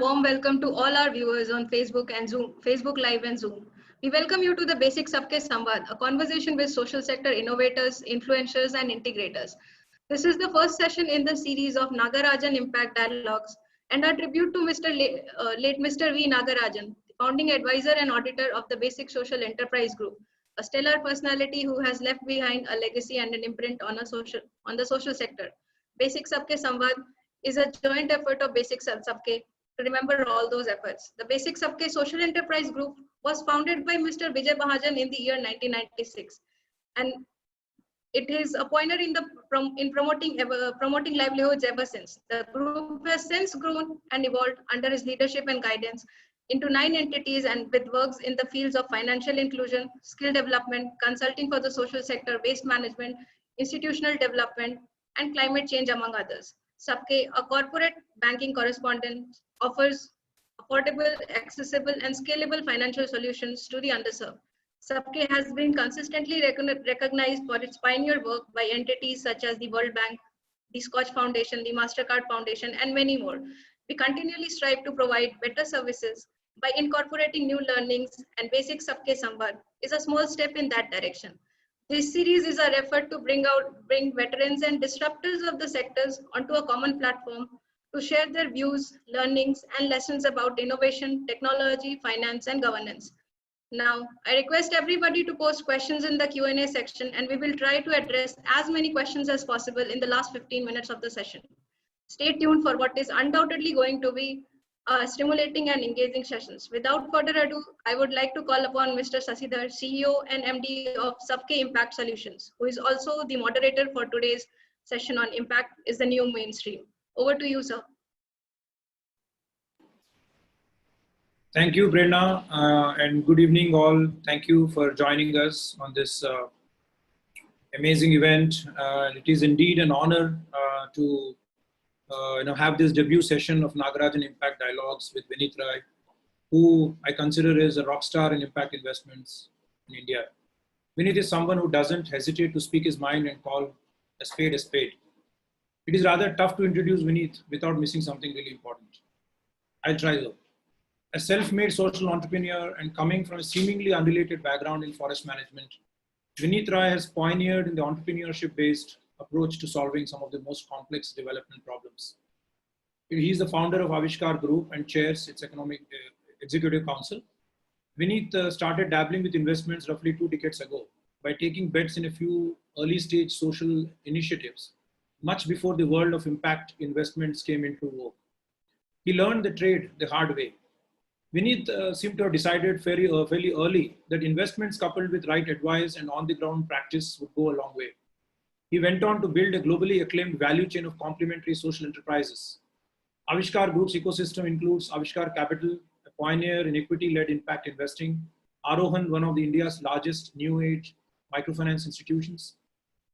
warm welcome to all our viewers on Facebook and Zoom, Facebook Live and Zoom. We welcome you to the BASIX Sabke Samvad, a conversation with social sector innovators, influencers, and integrators. This is the first session in the series of Nagarajan Impact Dialogues and our tribute to late Mr. V. Nagarajan, founding advisor and auditor of the BASIX Social Enterprise Group, a stellar personality who has left behind a legacy and an imprint on the social sector. BASIX Sabke Samvad is a joint effort of BASIX and Sabke to remember all those efforts. The BASIX Sabke Social Enterprise Group was founded by Mr. Vijay Mahajan in the year 1996, and it is a pioneer in promoting livelihoods ever since. The group has since grown and evolved under his leadership and guidance into 9 entities and with works in the fields of financial inclusion, skill development, consulting for the social sector, waste management, institutional development, and climate change, among others. Sabke, a corporate banking correspondent, offers affordable, accessible, and scalable financial solutions to the underserved. Sabke has been consistently recognized for its pioneer work by entities such as the World Bank, the Scotch Foundation, the MasterCard Foundation, and many more. We continually strive to provide better services by incorporating new learnings, and BASIX Sabke Samvad is a small step in that direction. This series is our effort to bring veterans and disruptors of the sectors onto a common platform to share their views, learnings, and lessons about innovation, technology, finance, and governance. Now, I request everybody to post questions in the Q&A section, and we will try to address as many questions as possible in the last 15 minutes of the session. Stay tuned for what is undoubtedly going to be stimulating and engaging sessions. Without further ado, I would like to call upon Mr. Sasidhar, CEO and MD of Sabke Impact Solutions, who is also the moderator for today's session on Impact is the New Mainstream. Over to you, sir. Thank you, Prerna, and good evening all. Thank you for joining us on this amazing event. It is indeed an honor to have this debut session of Nagarajan Impact Dialogues with Vineeth, who I consider is a rock star in impact investments in India. Vineeth is someone who doesn't hesitate to speak his mind and call a spade a spade. It is rather tough to introduce Vineeth without missing something really important. I'll try though. A self-made social entrepreneur and coming from a seemingly unrelated background in forest management, Vineeth has pioneered in the entrepreneurship-based approach to solving some of the most complex development problems. He is the founder of Aavishkaar Group and chairs its executive council. Vineeth started dabbling with investments roughly 2 decades ago by taking bets in a few early-stage social initiatives, much before the world of impact investments came into vogue. He learned the trade the hard way. Vineeth seemed to have decided fairly early that investments coupled with right advice and on-the-ground practice would go a long way. He went on to build a globally acclaimed value chain of complementary social enterprises. Aavishkaar Group's ecosystem includes Aavishkaar Capital, a pioneer in equity-led impact investing, Aarohan, one of India's largest new age microfinance institutions,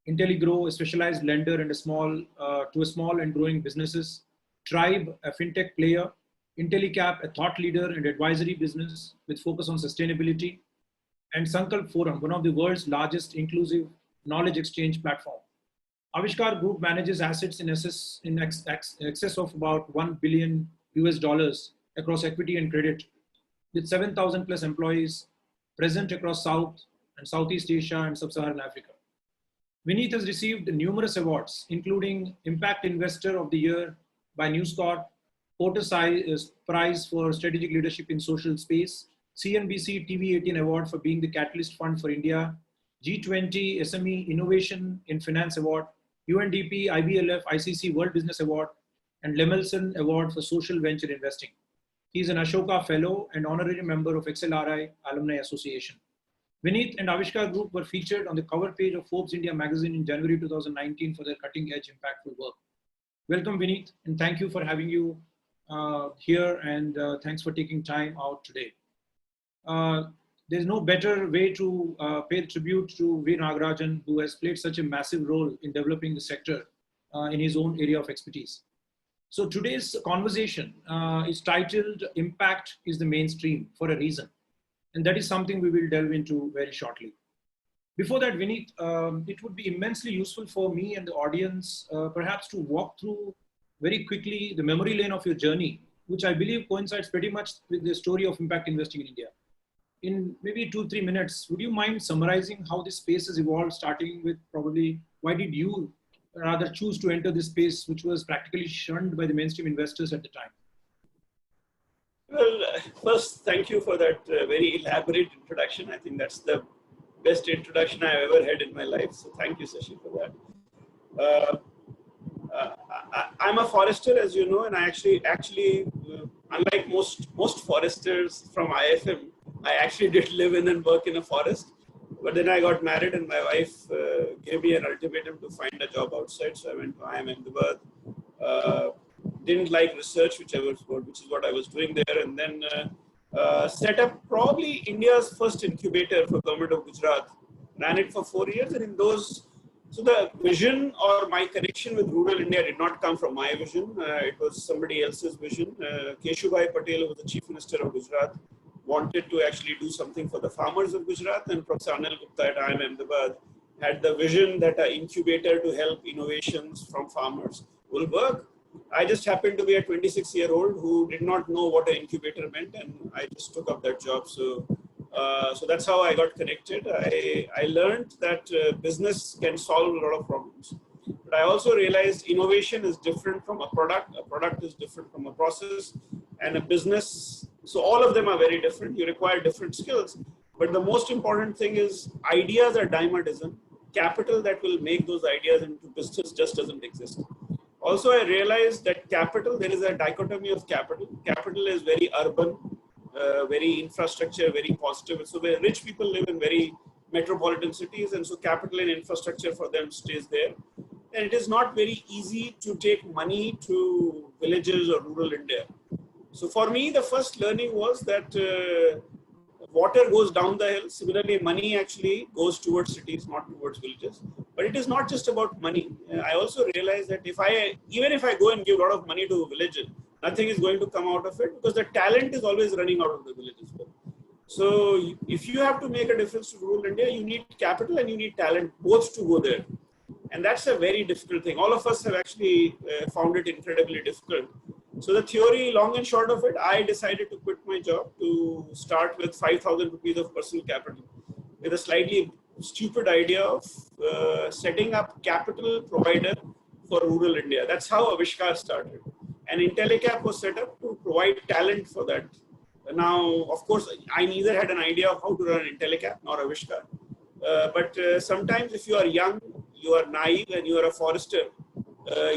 IntelliGrow, a specialized lender and to small and growing businesses, Tribe, a fintech player, IntelliCap, a thought leader and advisory business with focus on sustainability, and Sankalp Forum, one of the world's largest inclusive knowledge exchange platform. Aavishkaar Group manages assets in excess of about $1 billion across equity and credit, with 7,000 plus employees present across South and Southeast Asia and Sub-Saharan Africa. Vineeth has received numerous awards, including Impact Investor of the Year by News Corp, Porter Prize for Strategic Leadership in Social Space, CNBC TV18 Award for being the Catalyst Fund for India, G20 SME Innovation in Finance Award, UNDP IBLF ICC World Business Award, and Lemelson Award for Social Venture Investing. He is an Ashoka Fellow and honorary member of XLRI Alumni Association. Vineeth and Aavishkaar Group were featured on the cover page of Forbes India magazine in January 2019 for their cutting-edge, impactful work. Welcome, Vineeth, and thank you for having you here, and thanks for taking time out today. There's no better way to pay tribute to V. Nagarajan, who has played such a massive role in developing the sector in his own area of expertise. So today's conversation is titled Impact is the Mainstream for a reason. And that is something we will delve into very shortly. Before that, Vineeth, it would be immensely useful for me and the audience perhaps to walk through very quickly the memory lane of your journey which I believe coincides pretty much with the story of impact investing in India. In maybe 2-3 minutes, would you mind summarizing how this space has evolved, starting with probably why did you rather choose to enter this space, which was practically shunned by the mainstream investors at the time? Well, first, thank you for that very elaborate introduction. I think that's the best introduction I've ever had in my life. So thank you, Sashi, for that. I'm a forester, as you know, and I actually, unlike most foresters from IFM, I actually did live in and work in a forest. But then I got married, and my wife gave me an ultimatum to find a job outside. So I went to IIM Ahmedabad. Didn't like research, which is what I was doing there, and then set up probably India's first incubator for government of Gujarat. Ran it for 4 years, and in those, so the vision or my connection with rural India did not come from my vision. It was somebody else's vision. Keshubhai Patel, who was the Chief Minister of Gujarat, wanted to actually do something for the farmers of Gujarat, and Professor Anil Gupta at IIM Ahmedabad had the vision that an incubator to help innovations from farmers will work. I just happened to be a 26-year-old who did not know what an incubator meant, and I just took up that job. So that's how I got connected. I learned that business can solve a lot of problems. But I also realized innovation is different from a product is different from a process, and a business. So all of them are very different. You require different skills. But the most important thing is ideas are dime a dozen. Capital that will make those ideas into business just doesn't exist. Also, I realized that capital, there is a dichotomy of capital. Capital is very urban, very infrastructure, very positive. So where rich people live in very metropolitan cities, and so capital and infrastructure for them stays there. And it is not very easy to take money to villages or rural India. So for me, the first learning was that water goes down the hill. Similarly, money actually goes towards cities, not towards villages. But it is not just about money. I also realized that even if I go and give a lot of money to villages, nothing is going to come out of it, because the talent is always running out of the villages. So if you have to make a difference to rural India, you need capital and you need talent, both to go there. And that's a very difficult thing. All of us have actually found it incredibly difficult. So the theory, long and short of it, I decided to quit my job to start with 5,000 rupees of personal capital, with a slightly stupid idea of setting up capital provider for rural India. That's how Aavishkaar started. And IntelliCap was set up to provide talent for that. Now, of course, I neither had an idea of how to run IntelliCap nor Aavishkaar. But sometimes if you are young, you are naive, and you are a forester,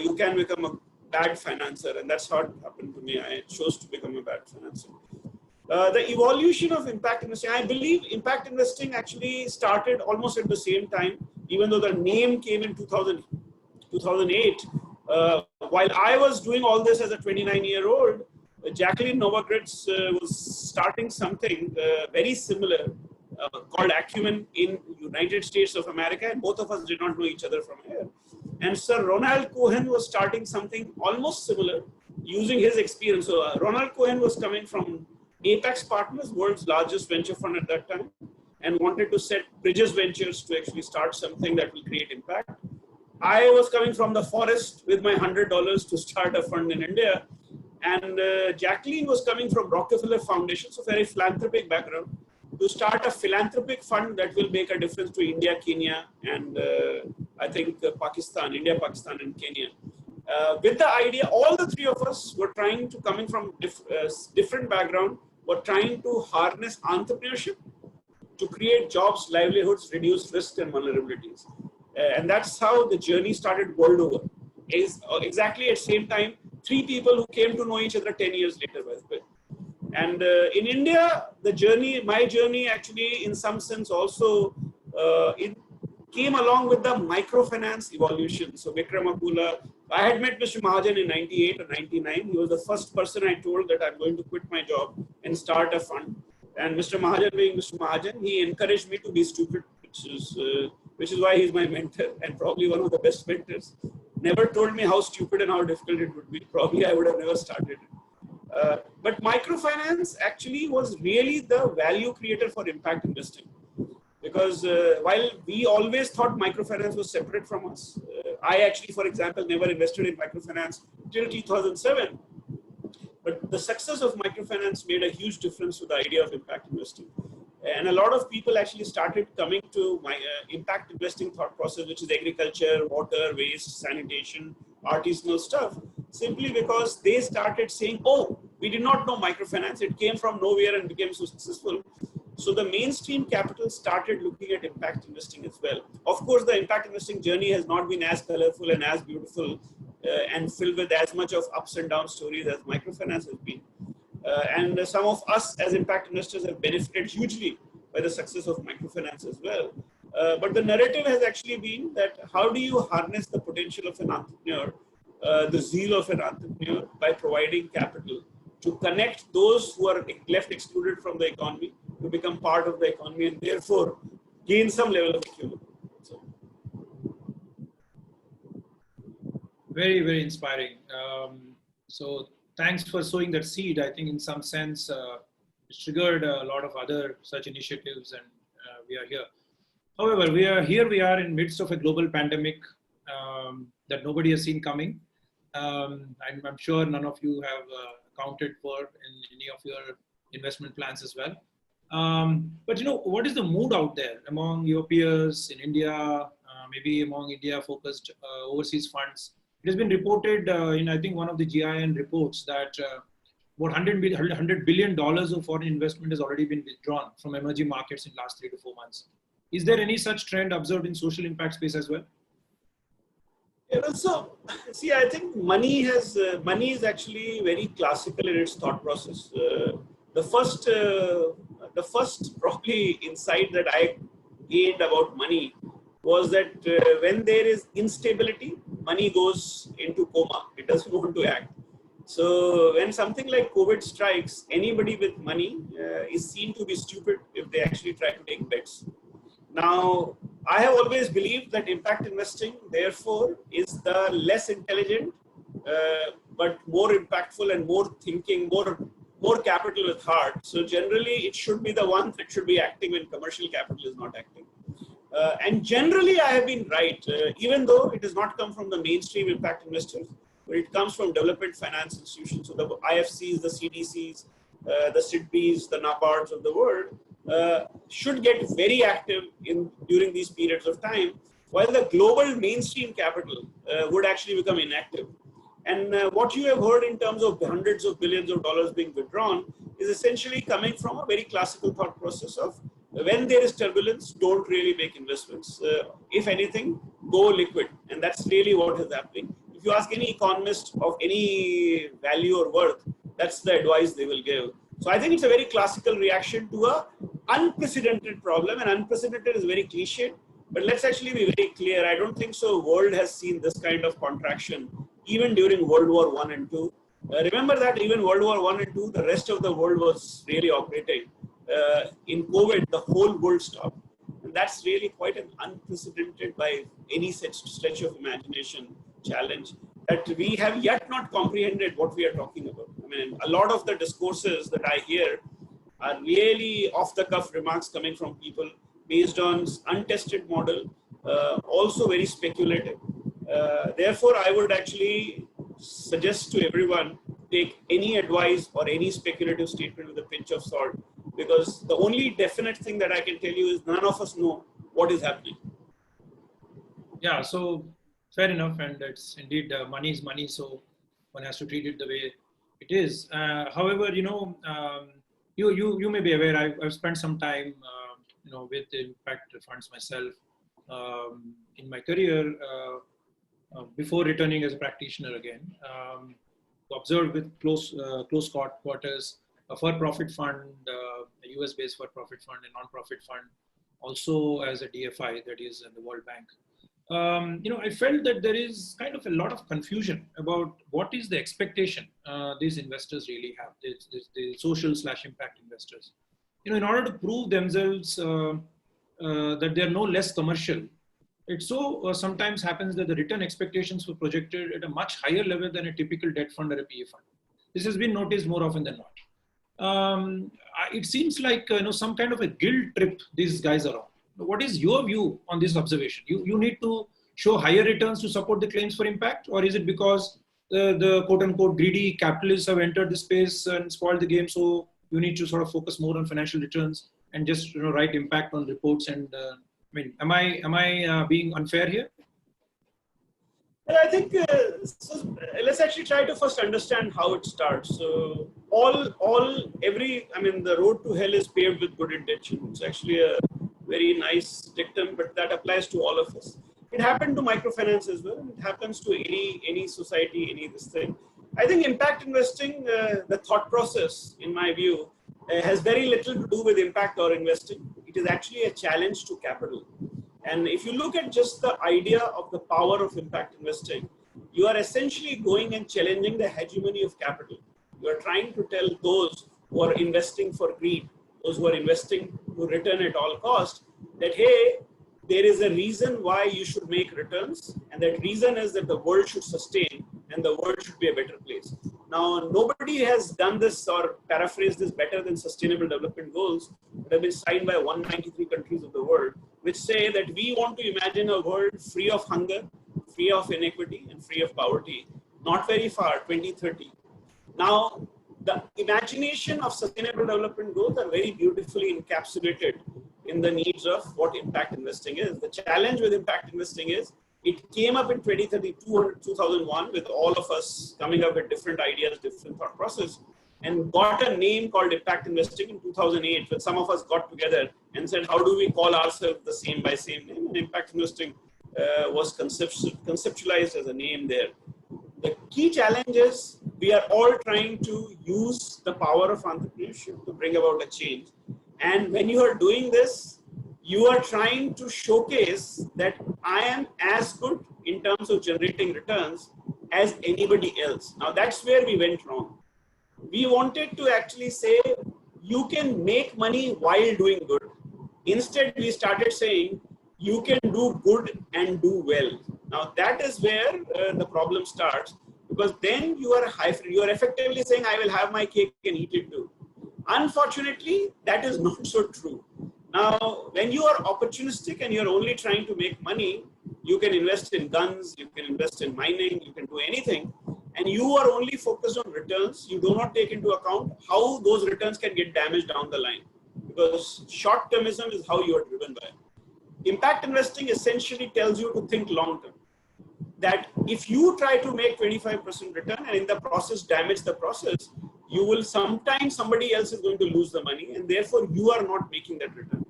you can become a bad financer, and that's what happened to me. I chose to become a bad financer. The evolution of impact investing, I believe impact investing actually started almost at the same time, even though the name came in 2008. While I was doing all this as a 29-year-old, Jacqueline Novogratz was starting something very similar called Acumen in United States of America, and both of us did not know each other from here. And Sir Ronald Cohen was starting something almost similar using his experience. So Ronald Cohen was coming from Apex Partners, world's largest venture fund at that time, and wanted to set Bridges Ventures to actually start something that will create impact. I was coming from the forest with my $100 to start a fund in India. And Jacqueline was coming from Rockefeller Foundation, so very philanthropic background, to start a philanthropic fund that will make a difference to India, Kenya, and I think Pakistan, India, Pakistan, and Kenya. With the idea, all the three of us were trying to, coming from different background, were trying to harness entrepreneurship to create jobs, livelihoods, reduce risk and vulnerabilities. And that's how the journey started world over. Is exactly at the same time, three people who came to know each other 10 years later, by the way. And in India, my journey actually in some sense also, it came along with the microfinance evolution. So Vikram Akula, I had met Mr. Mahajan in 98 or 99. He was the first person I told that I'm going to quit my job and start a fund. And Mr. Mahajan being Mr. Mahajan, he encouraged me to be stupid, which is why he's my mentor and probably one of the best mentors. Never told me how stupid and how difficult it would be. Probably I would have never started it. But microfinance actually was really the value creator for impact investing. Because while we always thought microfinance was separate from us, I actually, for example, never invested in microfinance till 2007. But the success of microfinance made a huge difference to the idea of impact investing. And a lot of people actually started coming to my impact investing thought process, which is agriculture, water, waste, sanitation, artisanal stuff, simply because they started saying, oh, we did not know microfinance. It came from nowhere and became so successful. So the mainstream capital started looking at impact investing as well. Of course, the impact investing journey has not been as colorful and as beautiful and filled with as much of ups and down stories as microfinance has been. And some of us as impact investors have benefited hugely by the success of microfinance as well. But the narrative has actually been that how do you harness the potential of an entrepreneur, the zeal of an entrepreneur, by providing capital to connect those who are left excluded from the economy to become part of the economy and therefore gain some level of equilibrium. So. Very, very inspiring. So thanks for sowing that seed. I think in some sense, it triggered a lot of other such initiatives, and we are here. However, we are in midst of a global pandemic that nobody has seen coming. I'm sure none of you have accounted for in any of your investment plans as well. But what is the mood out there among your peers in India, maybe among India-focused overseas funds? It has been reported in, I think, one of the GIN reports that about $100 billion of foreign investment has already been withdrawn from emerging markets in the last 3 to 4 months. Is there any such trend observed in social impact space as well? Yeah, so see, I think money is actually very classical in its thought process. The first probably insight that I gained about money was that when there is instability, money goes into coma. It doesn't want to act. So when something like COVID strikes, anybody with money is seen to be stupid if they actually try to take bets. Now, I have always believed that impact investing, therefore, is the less intelligent, but more impactful and more thinking, more capital with heart. So generally, it should be the one that should be acting when commercial capital is not acting. And generally, I have been right, even though it has not come from the mainstream impact investors, but it comes from development finance institutions. So the IFCs, the CDCs, the SIDBs, the NABARDs of the world should get very active during these periods of time, while the global mainstream capital would actually become inactive. And what you have heard in terms of hundreds of billions of dollars being withdrawn is essentially coming from a very classical thought process of when there is turbulence, don't really make investments. If anything, go liquid. And that's really what is happening. If you ask any economist of any value or worth, that's the advice they will give. So I think it's a very classical reaction to an unprecedented problem, and unprecedented is very cliched. But let's actually be very clear. I don't think so. World has seen this kind of contraction even during World War I and II. Remember that even World War I and II, the rest of the world was really operating. In COVID, the whole world stopped. And that's really quite an unprecedented by any such stretch of imagination challenge that we have yet not comprehended what we are talking about. I mean, a lot of the discourses that I hear are really off-the-cuff remarks coming from people based on untested model, also very speculative. Therefore, I would actually suggest to everyone, take any advice or any speculative statement with a pinch of salt, because the only definite thing that I can tell you is none of us know what is happening. Yeah, so fair enough, and it's indeed money is money, so one has to treat it the way it is. However, you may be aware, I've spent some time, with the impact funds myself in my career before returning as a practitioner again. Observed with close quarters a for-profit fund, a US-based for-profit fund, a non-profit fund, also as a DFI, that is in the World Bank. I felt that there is kind of a lot of confusion about what is the expectation these investors really have, the social/impact investors. In order to prove themselves that they are no less commercial, it so sometimes happens that the return expectations were projected at a much higher level than a typical debt fund or a PE fund. This has been noticed more often than not. It seems like some kind of a guilt trip these guys are on. What is your view on this observation? You need to show higher returns to support the claims for impact, or is it because the quote unquote greedy capitalists have entered the space and spoiled the game. So you need to sort of focus more on financial returns and just write impact on reports. And I mean, am I being unfair here? Well, I think so let's actually try to first understand how it starts. So the road to hell is paved with good intention. It's actually a very nice dictum, but that applies to all of us. It happened to microfinance as well. It happens to any society, any this thing. I think impact investing, the thought process, in my view, has very little to do with impact or investing. It is actually a challenge to capital. And if you look at just the idea of the power of impact investing, you are essentially going and challenging the hegemony of capital. You are trying to tell those who are investing for greed, those who are investing to return at all cost, that, hey, there is a reason why you should make returns. And that reason is that the world should sustain and the world should be a better place. Now, nobody has done this or paraphrased this better than Sustainable Development Goals that have been signed by 193 countries of the world, which say that we want to imagine a world free of hunger, free of inequity, and free of poverty, not very far, 2030. Now, the imagination of Sustainable Development Goals are very beautifully encapsulated in the needs of what impact investing is. The challenge with impact investing is it came up in 2001 with all of us coming up with different ideas, different thought process, and got a name called impact investing in 2008 when some of us got together and said, how do we call ourselves the same by same name? And impact investing was conceptualized as a name there. The key challenge is we are all trying to use the power of entrepreneurship to bring about a change. And when you are doing this, you are trying to showcase that I am as good in terms of generating returns as anybody else. Now that's where we went wrong. We wanted to actually say, you can make money while doing good. Instead, we started saying, you can do good and do well. Now that is where the problem starts, because then you are effectively saying, I will have my cake and eat it too. Unfortunately, that is not so true. Now, when you are opportunistic and you're only trying to make money, you can invest in guns, you can invest in mining, you can do anything, and you are only focused on returns. You do not take into account how those returns can get damaged down the line, because short-termism is how you are driven by. Impact investing essentially tells you to think long-term. That if you try to make 25% return and in the process damage the process, you will sometimes somebody else is going to lose the money, and therefore you are not making that return.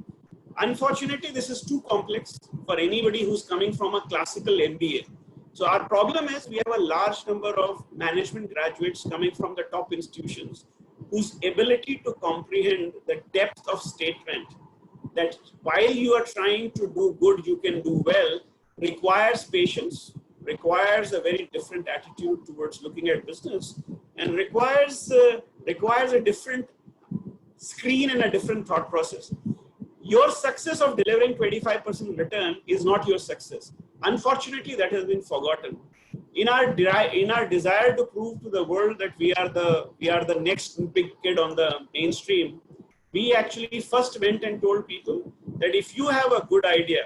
Unfortunately, this is too complex for anybody who's coming from a classical MBA. So our problem is we have a large number of management graduates coming from the top institutions whose ability to comprehend the depth of statement that while you are trying to do good, you can do well, requires patience, requires a very different attitude towards looking at business, and requires a different screen and a different thought process. Your success of delivering 25% return is not your success. Unfortunately, that has been forgotten. In our desire to prove to the world that we are the next big kid on the mainstream, we actually first went and told people that if you have a good idea,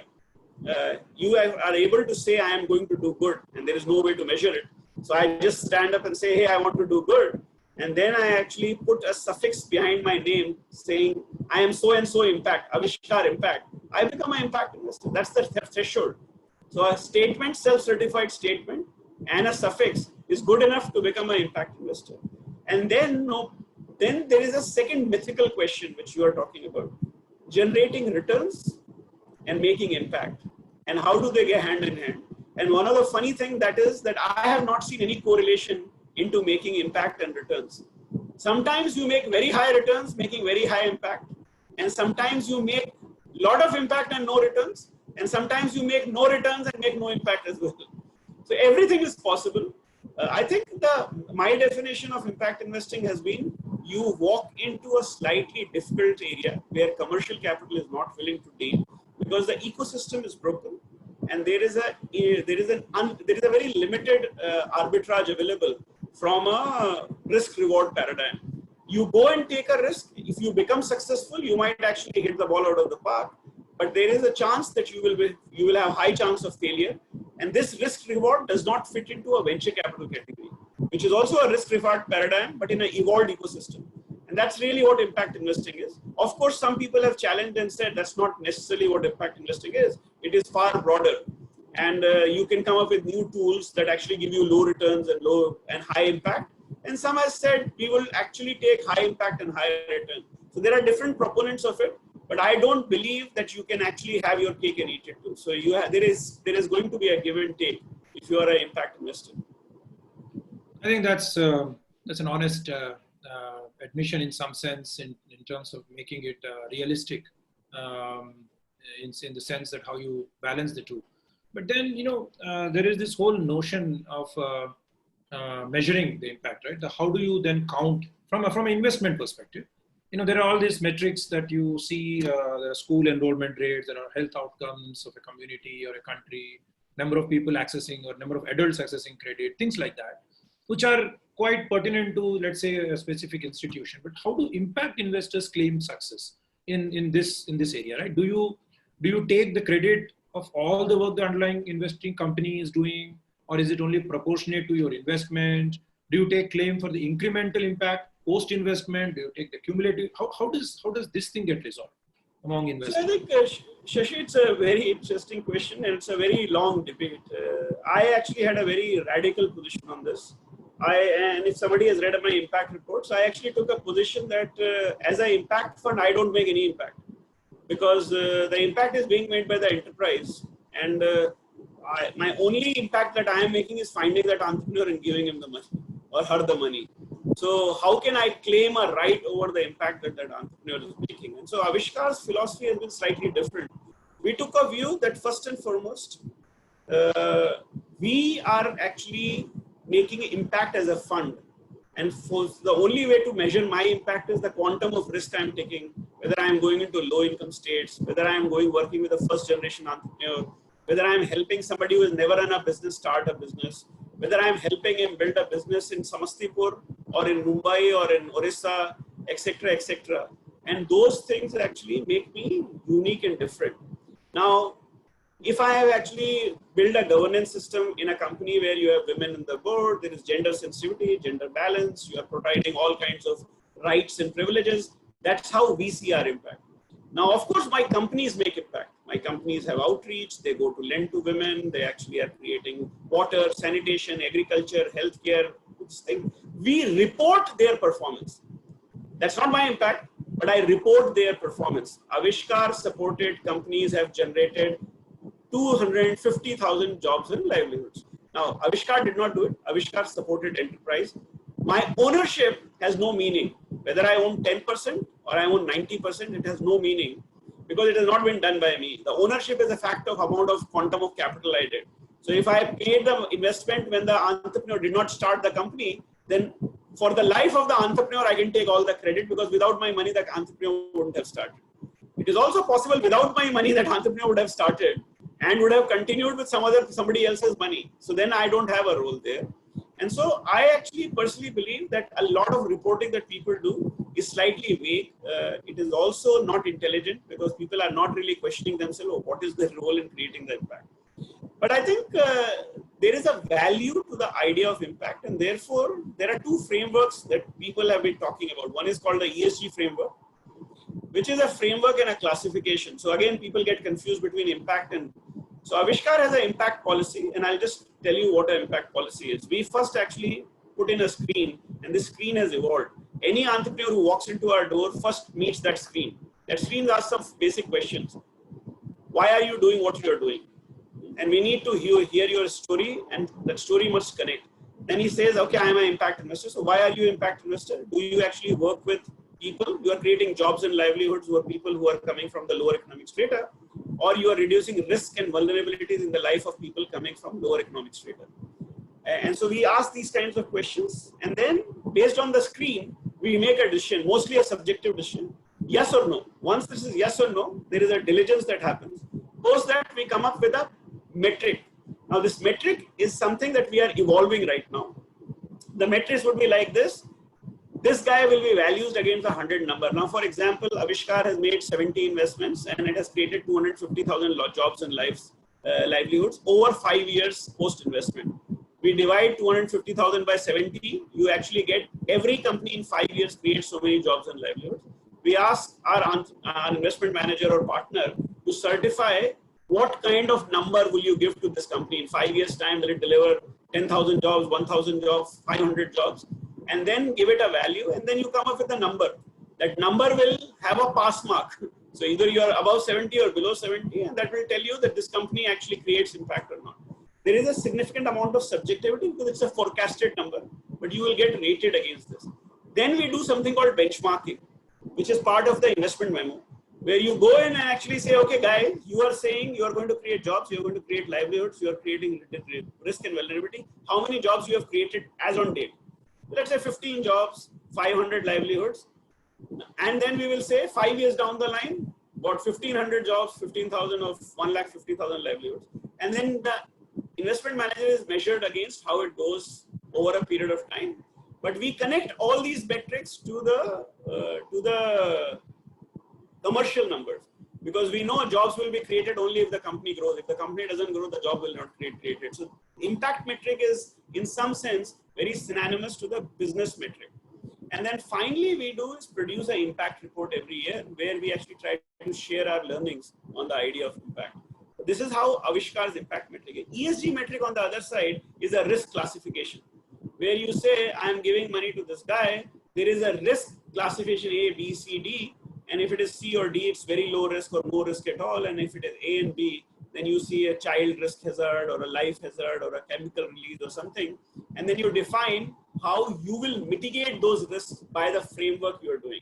you are able to say, I am going to do good, and there is no way to measure it. So I just stand up and say, hey, I want to do good. And then I actually put a suffix behind my name saying, I am so and so impact, Aavishkaar impact. I become an impact investor. That's the threshold. So a statement, self-certified statement, and a suffix is good enough to become an impact investor. And then there is a second mythical question which you are talking about. Generating returns and making impact. And how do they get hand in hand? And one of the funny things that is that I have not seen any correlation into making impact and returns. Sometimes you make very high returns, making very high impact. And sometimes you make a lot of impact and no returns. And sometimes you make no returns and make no impact as well. So everything is possible. I think my definition of impact investing has been you walk into a slightly difficult area where commercial capital is not willing to deal because the ecosystem is broken and there is a very limited arbitrage available from a risk reward paradigm. You go and take a risk. If you become successful, you might actually hit the ball out of the park, but there is a chance that you will have high chance of failure. And this risk reward does not fit into a venture capital category. which is also a risk-reward paradigm, but in an evolved ecosystem. And that's really what impact investing is. Of course, some people have challenged and said that's not necessarily what impact investing is. It is far broader. And you can come up with new tools that actually give you low returns and low and high impact. And some have said we will actually take high impact and high return. So there are different proponents of it, but I don't believe that you can actually have your cake and eat it too. So there is going to be a give and take if you are an impact investor. I think that's an honest admission in some sense in terms of making it realistic in the sense that how you balance the two. But then, there is this whole notion of measuring the impact, right? How do you then count from an investment perspective? There are all these metrics that you see, there are school enrollment rates, there are health outcomes of a community or a country, number of people accessing or number of adults accessing credit, things like that, which are quite pertinent to, let's say, a specific institution. But how do impact investors claim success in this area, right? Do you take the credit of all the work the underlying investing company is doing, or is it only proportionate to your investment? Do you take claim for the incremental impact post investment? Do you take the cumulative? How does this thing get resolved among investors? So I think, Shashi, it's a very interesting question and it's a very long debate. I actually had a very radical position on this. And if somebody has read my impact reports, I actually took a position that as an impact fund, I don't make any impact, because the impact is being made by the enterprise. And my only impact that I am making is finding that entrepreneur and giving him the money or her the money. So how can I claim a right over the impact that entrepreneur is making? And so Aavishkaar's philosophy has been slightly different. We took a view that first and foremost, we are actually making impact as a fund. And for the only way to measure my impact is the quantum of risk I'm taking, whether I'm going into low income states, whether I'm working with a first generation entrepreneur, whether I'm helping somebody who has never run a business start a business, whether I'm helping him build a business in Samastipur or in Mumbai or in Orissa, etc., etc. And those things actually make me unique and different. Now, if I have actually built a governance system in a company where you have women in the board, there is gender sensitivity, gender balance, you are providing all kinds of rights and privileges, that's how we see our impact. Now, of course, my companies make impact. My companies have outreach, they go to lend to women, they actually are creating water, sanitation, agriculture, healthcare, this thing. We report their performance. That's not my impact, but I report their performance. Aavishkaar supported companies have generated 250,000 jobs and livelihoods. Now, Aavishkaar did not do it. Aavishkaar supported enterprise. My ownership has no meaning. Whether I own 10% or I own 90%, it has no meaning because it has not been done by me. The ownership is a fact of amount of quantum of capital I did. So if I paid the investment when the entrepreneur did not start the company, then for the life of the entrepreneur, I can take all the credit because without my money, the entrepreneur wouldn't have started. It is also possible without my money that entrepreneur would have started and would have continued with somebody else's money. So then I don't have a role there. And so I actually personally believe that a lot of reporting that people do is slightly vague. It is also not intelligent because people are not really questioning themselves, oh, what is the role in creating the impact? But I think there is a value to the idea of impact, and therefore there are two frameworks that people have been talking about. One is called the ESG framework, which is a framework and a classification. So again, people get confused between impact and... So Aavishkaar has an impact policy, and I'll just tell you what an impact policy is. We first actually put in a screen, and this screen has evolved. Any entrepreneur who walks into our door first meets that screen. That screen asks some basic questions. Why are you doing what you're doing? And we need to hear your story, and that story must connect. Then he says, okay, I am an impact investor. So why are you an impact investor? Do you actually work with people? You are creating jobs and livelihoods who are people who are coming from the lower economic strata, or you are reducing risk and vulnerabilities in the life of people coming from lower economic strata. And so we ask these kinds of questions, and then based on the screen, we make a decision, mostly a subjective decision, yes or no. Once this is yes or no, there is a diligence that happens. Post that, we come up with a metric. Now this metric is something that we are evolving right now. The metrics would be like this. This guy will be valued against a 100 number. Now, for example, Aavishkaar has made 70 investments and it has created 250,000 jobs and livelihoods over 5 years post-investment. we divide 250,000 by 70, you actually get every company in 5 years creates so many jobs and livelihoods. We ask our investment manager or partner to certify what kind of number will you give to this company in 5 years time. Will it deliver 10,000 jobs, 1,000 jobs, 500 jobs, and then give it a value, and then you come up with a number. That number will have a pass mark. So either you are above 70 or below 70, and that will tell you that this company actually creates impact or not. There is a significant amount of subjectivity because it's a forecasted number, but you will get rated against this. Then we do something called benchmarking, which is part of the investment memo, where you go in and actually say, okay, guys, you are saying you are going to create jobs, you are going to create livelihoods, you are creating risk and vulnerability. How many jobs you have created as on date? Let's say 15 jobs, 500 livelihoods. And then we will say 5 years down the line, about 1,500 jobs, 15,000 of 1,50,000 livelihoods. And then the investment manager is measured against how it goes over a period of time. But we connect all these metrics to the commercial numbers, because we know jobs will be created only if the company grows. If the company doesn't grow, the job will not get created. So impact metric is in some sense very synonymous to the business metric. And then finally we do is produce an impact report every year where we actually try to share our learnings on the idea of impact. This is how Aavishkaar's impact metric is. ESG metric on the other side is a risk classification, where you say, I'm giving money to this guy. There is a risk classification A, B, C, D. And if it is C or D, it's very low risk or no risk at all. And if it is A and B, then you see a child risk hazard or a life hazard or a chemical release or something. And then you define how you will mitigate those risks by the framework you're doing.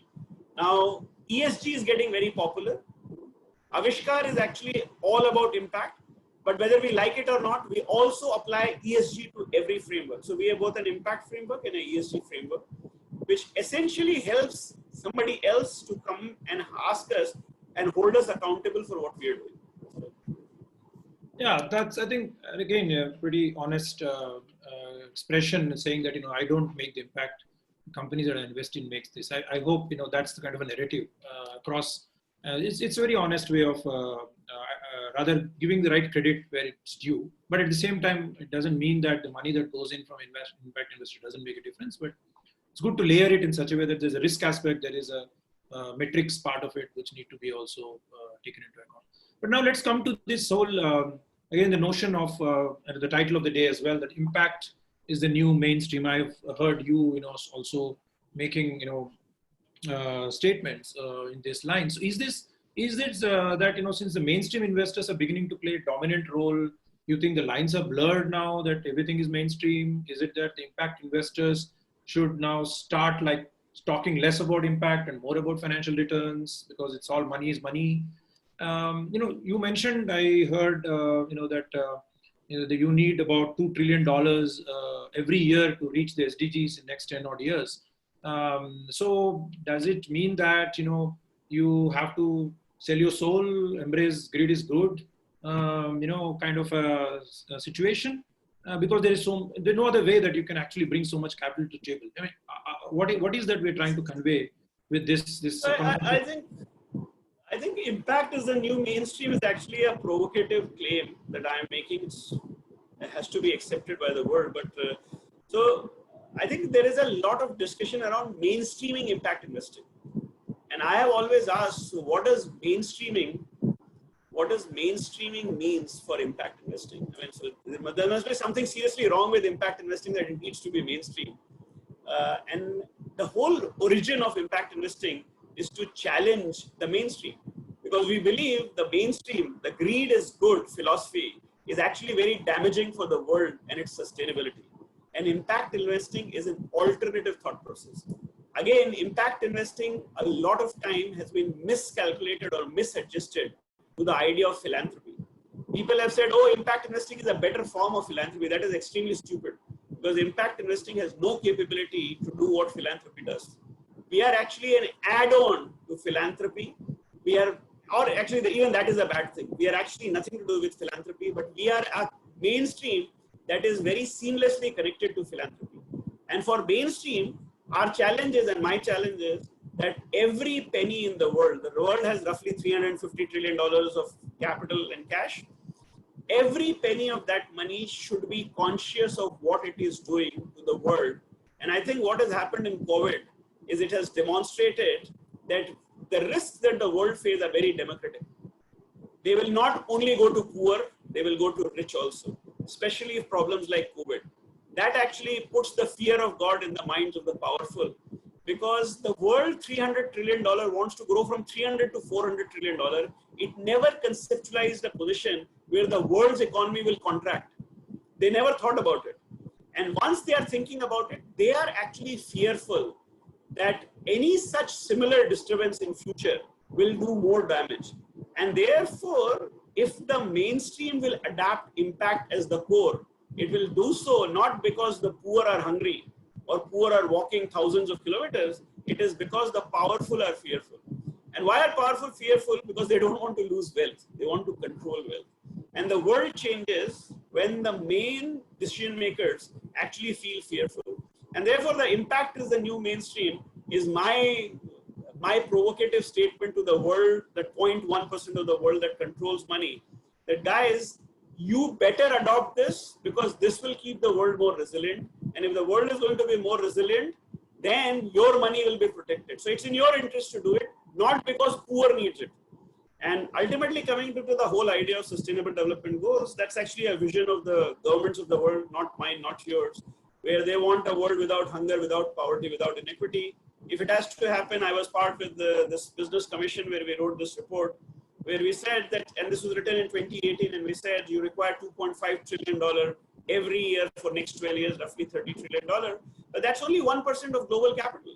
Now, ESG is getting very popular. Aavishkaar is actually all about impact, but whether we like it or not, we also apply ESG to every framework. So we have both an impact framework and an ESG framework, which essentially helps somebody else to come and ask us and hold us accountable for what we are doing. Yeah, that's, I think, again, a pretty honest expression saying that, I don't make the impact. Companies that I invest in makes this. I hope, that's the kind of a narrative across. It's a very honest way of rather giving the right credit where it's due. But at the same time, it doesn't mean that the money that goes in from impact investor doesn't make a difference. But it's good to layer it in such a way that there's a risk aspect, there is a metrics part of it, which need to be also taken into account. But now let's come to this whole, again, the notion of the title of the day as well, that impact is the new mainstream. I've heard you, also making, statements in this line. So is it that, since the mainstream investors are beginning to play a dominant role, you think the lines are blurred now that everything is mainstream? Is it that the impact investors should now start like talking less about impact and more about financial returns because it's all money is money? You mentioned, I heard, that you need about $2 trillion every year to reach the SDGs in next 10 odd years. So does it mean that, you have to sell your soul, embrace greed is good, kind of a situation? Because there's no other way that you can actually bring so much capital to the table. I mean, what is that we're trying to convey with this? I think impact is the new mainstream is actually a provocative claim that I am making. It has to be accepted by the world. But so I think there is a lot of discussion around mainstreaming impact investing. And I have always asked, so what does mainstreaming means for impact investing? I mean, so there must be something seriously wrong with impact investing that it needs to be mainstream. And the whole origin of impact investing is to challenge the mainstream, because we believe the mainstream, the greed is good philosophy, is actually very damaging for the world and its sustainability. And impact investing is an alternative thought process. Again, impact investing a lot of time has been miscalculated or misadjusted to the idea of philanthropy. People have said, oh, impact investing is a better form of philanthropy. That is extremely stupid, because impact investing has no capability to do what philanthropy does. We are actually an add-on to philanthropy. Or actually even that is a bad thing. We are actually nothing to do with philanthropy, but we are a mainstream that is very seamlessly connected to philanthropy. And for mainstream, our challenge is, and my challenge is, that every penny in the world has roughly $350 trillion of capital and cash. every penny of that money should be conscious of what it is doing to the world. And I think what has happened in COVID is it has demonstrated that the risks that the world faces are very democratic. They will not only go to poor, they will go to rich also, especially if problems like COVID. That actually puts the fear of God in the minds of the powerful, because the world $300 trillion wants to grow from 300 to $400 trillion. It never conceptualized a position where the world's economy will contract. They never thought about it. And once they are thinking about it, they are actually fearful that any such similar disturbance in future will do more damage. And therefore, if the mainstream will adapt impact as the core, it will do so not because the poor are hungry or poor are walking thousands of kilometers. It is because the powerful are fearful. And why are powerful fearful? Because they don't want to lose wealth. They want to control wealth. And the world changes when the main decision makers actually feel fearful. And therefore, the impact is the new mainstream is my provocative statement to the world, that 0.1% of the world that controls money, that guys, you better adopt this, because this will keep the world more resilient. And if the world is going to be more resilient, then your money will be protected. So it's in your interest to do it, not because poor needs it. And ultimately, coming to the whole idea of sustainable development goals, that's actually a vision of the governments of the world, not mine, not yours, where they want a world without hunger, without poverty, without inequity. If it has to happen, I was part with this business commission where we wrote this report, where we said that, and this was written in 2018, and we said you require $2.5 trillion every year for next 12 years, roughly $30 trillion. But that's only 1% of global capital.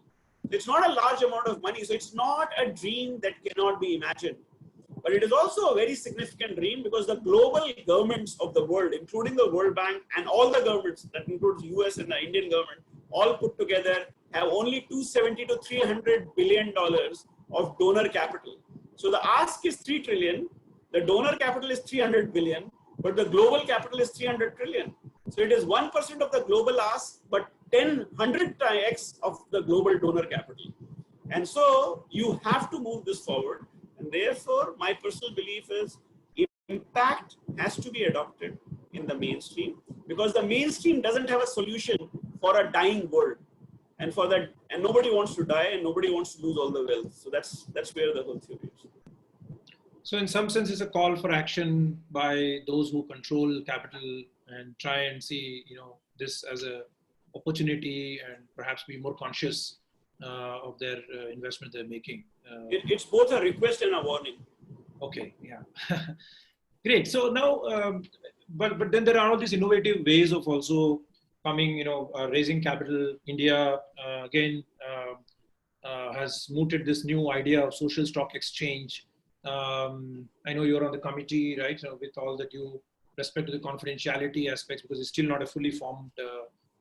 It's not a large amount of money. So it's not a dream that cannot be imagined. But it is also a very significant dream, because the global governments of the world, including the World Bank and all the governments, that includes US and the Indian government, all put together have only $270 to $300 billion of donor capital. So the ask is 3 trillion, the donor capital is 300 billion, but the global capital is 300 trillion. So it is 1% of the global ask, but 100x of the global donor capital. And so you have to move this forward. And therefore, my personal belief is impact has to be adopted in the mainstream, because the mainstream doesn't have a solution for a dying world. And for that, and nobody wants to die, and nobody wants to lose all the wealth. So that's where the whole theory is. So in some sense, it's a call for action by those who control capital and try and see, this as a opportunity and perhaps be more conscious of their investment they're making. It's both a request and a warning. Okay, yeah. Great. So now, but then there are all these innovative ways of also coming, raising capital. India, again, has mooted this new idea of social stock exchange. I know you're on the committee, right? So with all that you respect to the confidentiality aspects, because it's still not a fully formed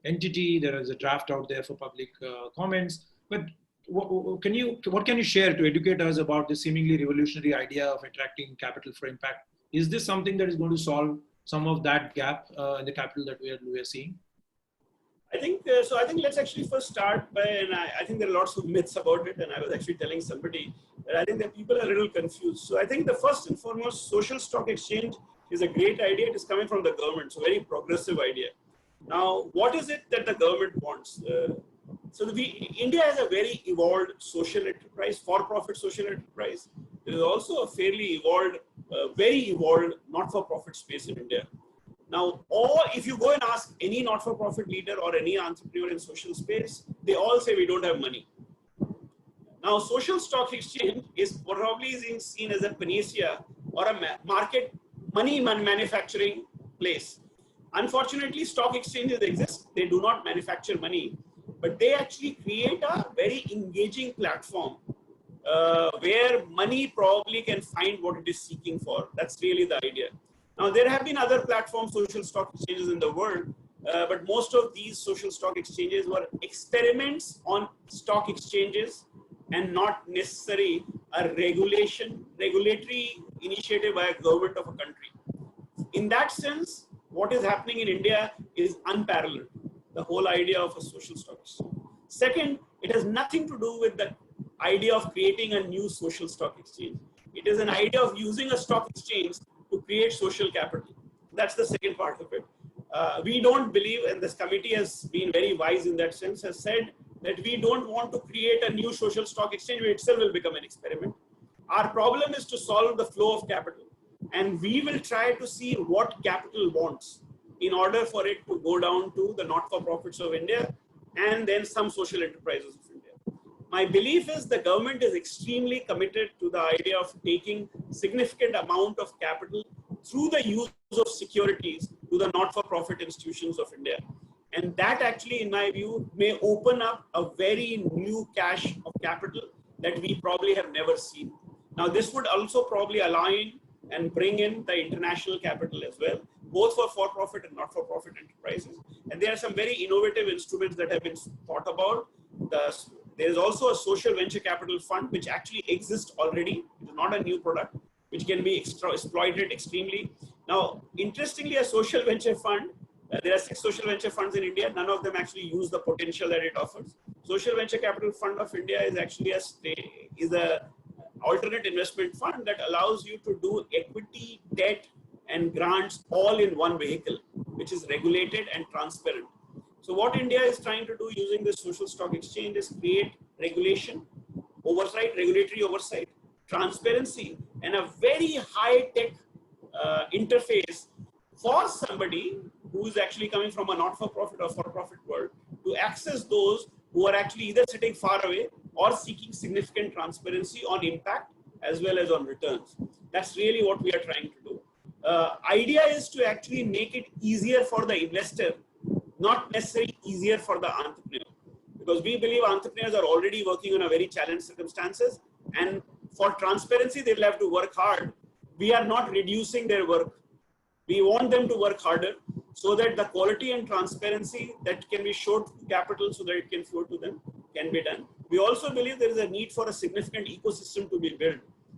entity. There is a draft out there for public comments. But what can you share to educate us about this seemingly revolutionary idea of attracting capital for impact? Is this something that is going to solve some of that gap in the capital that we are seeing? I think so. I think let's actually first start by, and I think there are lots of myths about it. And I was actually telling somebody that I think that people are a little confused. So I think the first and foremost, social stock exchange is a great idea. It is coming from the government, so very progressive idea. Now, what is it that the government wants? India has a very evolved social enterprise, for-profit social enterprise. There is also a fairly evolved, very evolved not-for-profit space in India. Now, or if you go and ask any not-for-profit leader or any entrepreneur in social space, they all say we don't have money. Now, social stock exchange is probably being seen as a panacea or a market money manufacturing place. Unfortunately, stock exchanges exist. They do not manufacture money, but they actually create a very engaging platform where money probably can find what it is seeking for. That's really the idea. Now, there have been other platforms, social stock exchanges in the world, but most of these social stock exchanges were experiments on stock exchanges and not necessarily a regulatory initiative by a government of a country. In that sense, what is happening in India is unparalleled, the whole idea of a social stock exchange. Second, it has nothing to do with the idea of creating a new social stock exchange. It is an idea of using a stock exchange to create social capital. that's the second part of it. We don't believe, and this committee has been very wise in that sense, has said that we don't want to create a new social stock exchange which itself will become an experiment. Our problem is to solve the flow of capital, and we will try to see what capital wants in order for it to go down to the not-for-profits of India and then some social enterprises of India. My belief is the government is extremely committed to the idea of taking significant amount of capital through the use of securities to the not-for-profit institutions of India. And that actually, in my view, may open up a very new cache of capital that we probably have never seen. Now, this would also probably align and bring in the international capital as well, both for for-profit and not-for-profit enterprises. And there are some very innovative instruments that have been thought about. There is also a social venture capital fund, which actually exists already. It is not a new product, which can be exploited extremely. Now, interestingly, a social venture fund, there are 6 social venture funds in India. None of them actually use the potential that it offers. Social Venture Capital Fund of India is actually a alternate investment fund that allows you to do equity, debt, and grants all in one vehicle, which is regulated and transparent. So what India is trying to do using this social stock exchange is create regulation, oversight, regulatory oversight, transparency, and a very high-tech interface for somebody who is actually coming from a not-for-profit or for-profit world to access those who are actually either sitting far away or seeking significant transparency on impact as well as on returns. That's really what we are trying to do. Idea is to actually make it easier for the investor, not necessarily easier for the entrepreneur, because we believe entrepreneurs are already working on a very challenged circumstances, and for transparency they'll have to work hard. We are not reducing their work. We want them to work harder so that the quality and transparency that can be showed to capital so that it can flow to them can be done. We also believe there is a need for a significant ecosystem to be built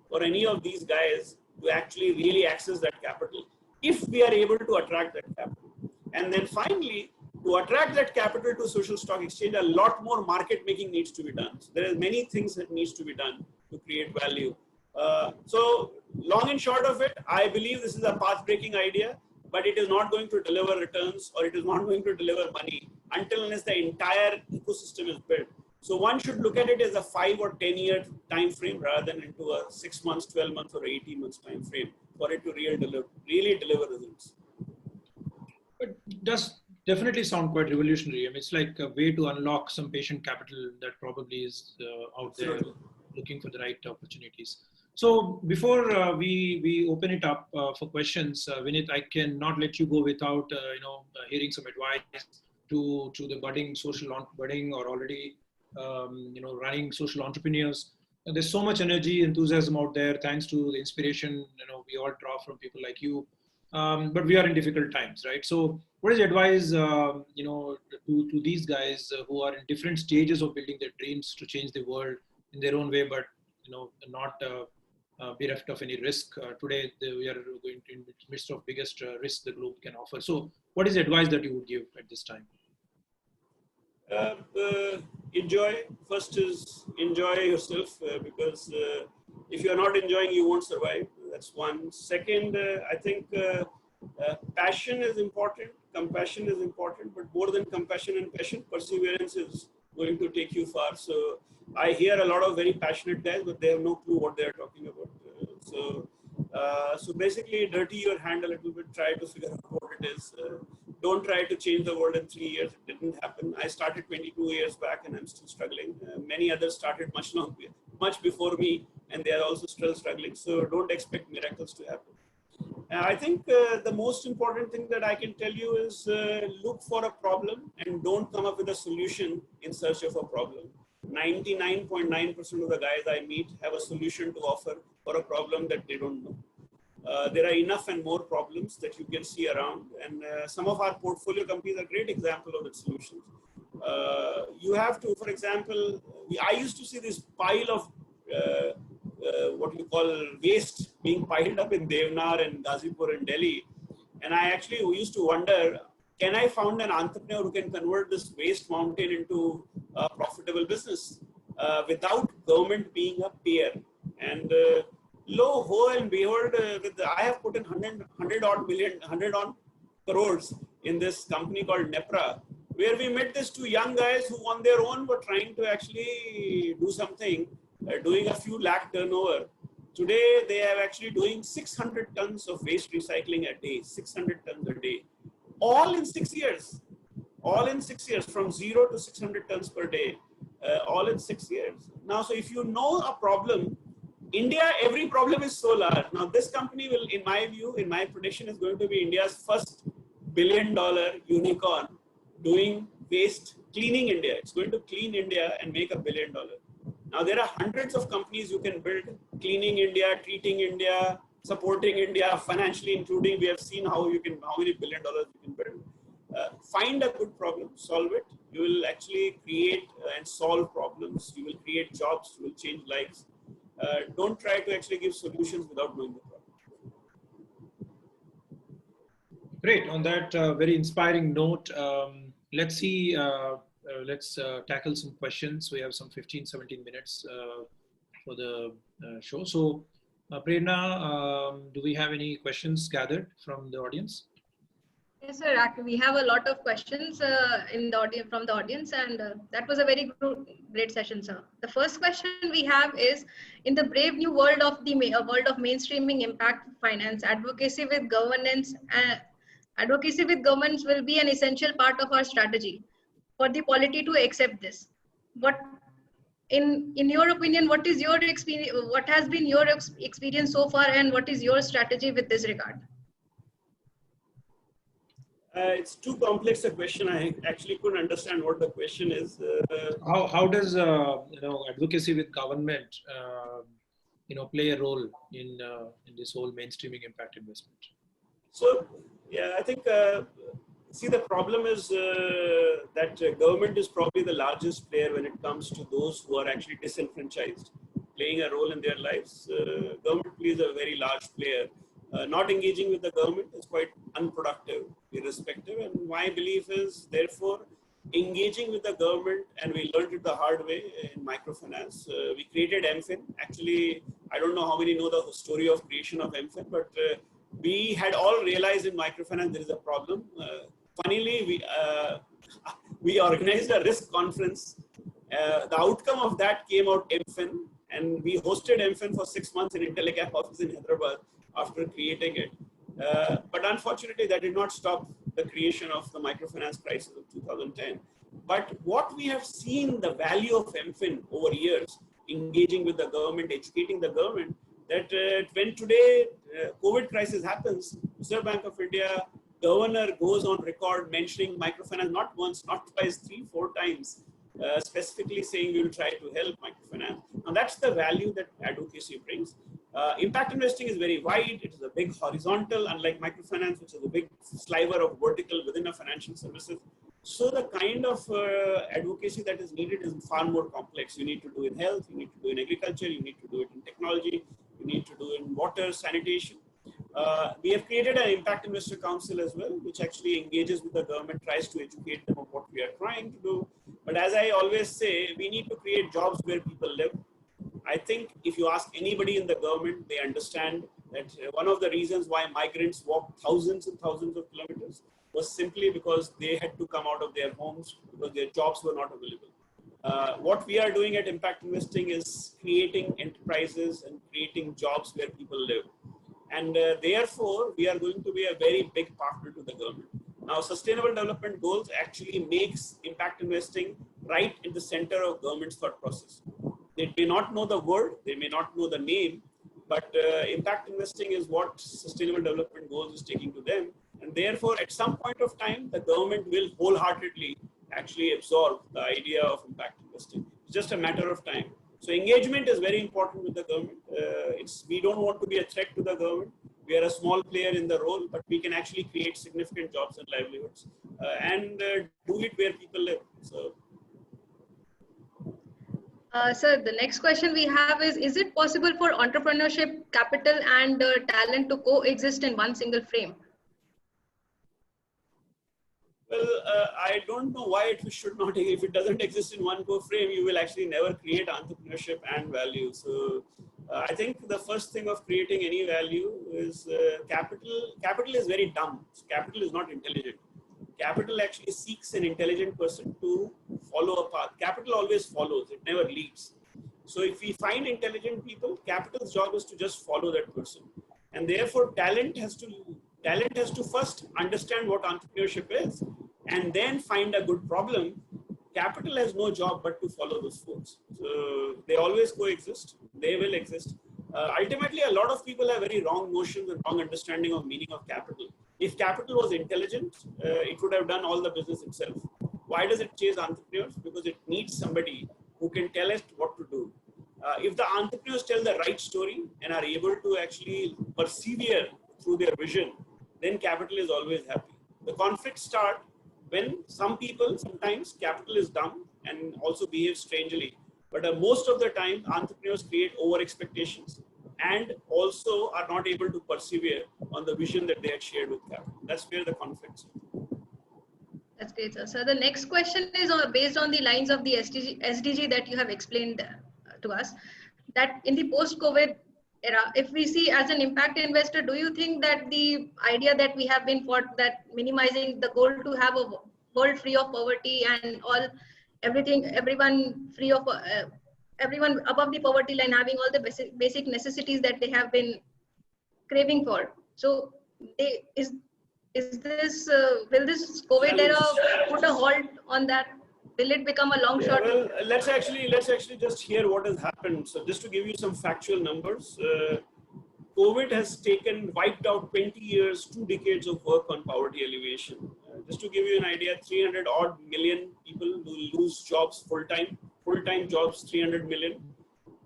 for any of these guys to actually really access that capital if we are able to attract that capital. And then finally, to attract that capital to social stock exchange, a lot more market making needs to be done. So there are many things that needs to be done to create value. So long and short of it, I believe this is a path-breaking idea, but it is not going to deliver returns or it is not going to deliver money until unless the entire ecosystem is built. So one should look at it as a 5 or 10 year time frame rather than into a 6 months, 12 months or 18 months time frame for it to really deliver results. But it does definitely sound quite revolutionary. I mean, it's like a way to unlock some patient capital that probably is out there. Absolutely. Looking for the right opportunities. So before we open it up for questions, Vineet, I cannot let you go without hearing some advice to the budding or already running social entrepreneurs. And there's so much energy, enthusiasm out there, thanks to the inspiration we all draw from people like you. But we are in difficult times, right? So what is the advice to these guys who are in different stages of building their dreams to change the world in their own way, but not bereft of any risk? Today we are going to in the midst of biggest risk the globe can offer. So what is the advice that you would give at this time? Enjoy. First is enjoy yourself, because if you are not enjoying, you won't survive. That's one. Second, I think passion is important, compassion is important, but more than compassion and passion, perseverance is going to take you far. So I hear a lot of very passionate guys, but they have no clue what they are talking about. So basically, dirty your hand a little bit, try to figure out what it is. Don't try to change the world in 3 years. It didn't happen. I started 22 years back and I'm still struggling. Many others started much before me, and they are also still struggling. So don't expect miracles to happen. I think the most important thing that I can tell you is look for a problem and don't come up with a solution in search of a problem. 99.9% of the guys I meet have a solution to offer for a problem that they don't know. There are enough and more problems that you can see around, and some of our portfolio companies are a great example of the solutions. You have to, for example, I used to see this pile of what you call waste being piled up in Devnar and Ghazipur in Delhi, and I actually used to wonder, can I find an entrepreneur who can convert this waste mountain into a profitable business without government being a payer? And lo and behold, I have put in 100 odd million, 100 odd crores in this company called Nepra, where we met these two young guys who on their own were trying to actually do something, doing a few lakh turnover. Today, they are actually doing 600 tons of waste recycling a day, 600 tons a day, all in 6 years. All in 6 years, from 0 to 600 tons per day, all in 6 years. Now, so if you know a problem, India, every problem is so large. Now, this company will, in my view, in my prediction, is going to be India's first billion-dollar unicorn doing waste, cleaning India. It's going to clean India and make $1 billion. Now, there are hundreds of companies you can build, cleaning India, treating India, supporting India, financially including. We have seen how many $1 billion you can build. Find a good problem, solve it. You will actually create and solve problems. You will create jobs. You will change lives. Don't try to actually give solutions without knowing the problem. Great. On that very inspiring note, let's see. Let's tackle some questions. We have some 15-17 minutes for the show. So, Prerna, do we have any questions gathered from the audience? Yes, sir. Actually, we have a lot of questions in the audience from the audience, and that was a very great session, sir. The first question we have is: in the brave new world of mainstreaming impact finance, advocacy with governance will be an essential part of our strategy for the polity to accept this. What, in your opinion, what is your experience? What has been your experience so far, and what is your strategy with this regard? It's too complex a question. I actually couldn't understand what the question is. How does advocacy with government play a role in this whole mainstreaming impact investment? So yeah, I think see, the problem is that government is probably the largest player when it comes to those who are actually disenfranchised, playing a role in their lives. Government plays a very large player. Not engaging with the government is quite unproductive, irrespective. And my belief is, therefore, engaging with the government, and we learned it the hard way in microfinance. We created MFIN. Actually, I don't know how many know the story of creation of MFIN, but we had all realized in microfinance there is a problem. Funnily, we organized a risk conference. The outcome of that came out MFIN, and we hosted MFIN for 6 months in Intellecap office in Hyderabad after creating it. But unfortunately, that did not stop the creation of the microfinance crisis of 2010. But what we have seen, the value of MFIN over years, engaging with the government, educating the government, that when today COVID crisis happens, Reserve Bank of India governor goes on record mentioning microfinance not once, not twice, 3-4 times, specifically saying we will try to help microfinance. Now that's the value that advocacy brings. Impact investing is very wide. It is a big horizontal, unlike microfinance, which is a big sliver of vertical within a financial services. So the kind of advocacy that is needed is far more complex. You need to do in health, you need to do in agriculture, you need to do it in technology, you need to do in water, sanitation. We have created an Impact Investor Council as well, which actually engages with the government, tries to educate them on what we are trying to do. But as I always say, we need to create jobs where people live. I think if you ask anybody in the government, they understand that one of the reasons why migrants walked thousands and thousands of kilometers was simply because they had to come out of their homes because their jobs were not available. What we are doing at Impact Investing is creating enterprises and creating jobs where people live. And therefore, we are going to be a very big partner to the government. Now, Sustainable Development Goals actually makes impact investing right in the center of government's thought process. They may not know the word, they may not know the name, but impact investing is what Sustainable Development Goals is taking to them. And therefore, at some point of time, the government will wholeheartedly actually absorb the idea of impact investing. It's just a matter of time. So engagement is very important with the government. We don't want to be a threat to the government. We are a small player in the role, but we can actually create significant jobs and livelihoods and do it where people live. So. Sir, the next question we have is it possible for entrepreneurship, capital and talent to coexist in one single frame? Well, I don't know why it should not. If it doesn't exist in one core frame, you will actually never create entrepreneurship and value. So I think the first thing of creating any value is capital. Capital is very dumb. Capital is not intelligent. Capital actually seeks an intelligent person to follow a path. Capital always follows, it never leads. So if we find intelligent people, capital's job is to just follow that person. And therefore talent has to first understand what entrepreneurship is and then find a good problem. Capital has no job but to follow those folks. So they always coexist, they will exist. Ultimately, a lot of people have very wrong notions and wrong understanding of meaning of capital. If capital was intelligent, it would have done all the business itself. Why does it chase entrepreneurs? Because it needs somebody who can tell it what to do. If the entrepreneurs tell the right story and are able to actually persevere through their vision, then capital is always happy. The conflicts start when some people, sometimes capital is dumb and also behaves strangely. But most of the time, entrepreneurs create over expectations and also are not able to persevere on the vision that they had shared with capital. That's where the conflicts are. That's great, sir. So the next question is based on the lines of the SDG that you have explained to us, that in the post-COVID era, if we see as an impact investor, do you think that the idea that we have been fought, that minimizing the goal to have a world free of poverty and everyone free of, everyone above the poverty line having all the basic necessities that they have been craving for. So will this COVID era put a halt on that? Will it become a long shot? Well, let's actually just hear what has happened. So just to give you some factual numbers, COVID has wiped out 20 years, 2 decades of work on poverty alleviation. Just to give you an idea, 300 odd million people will lose jobs full-time jobs, 300 million.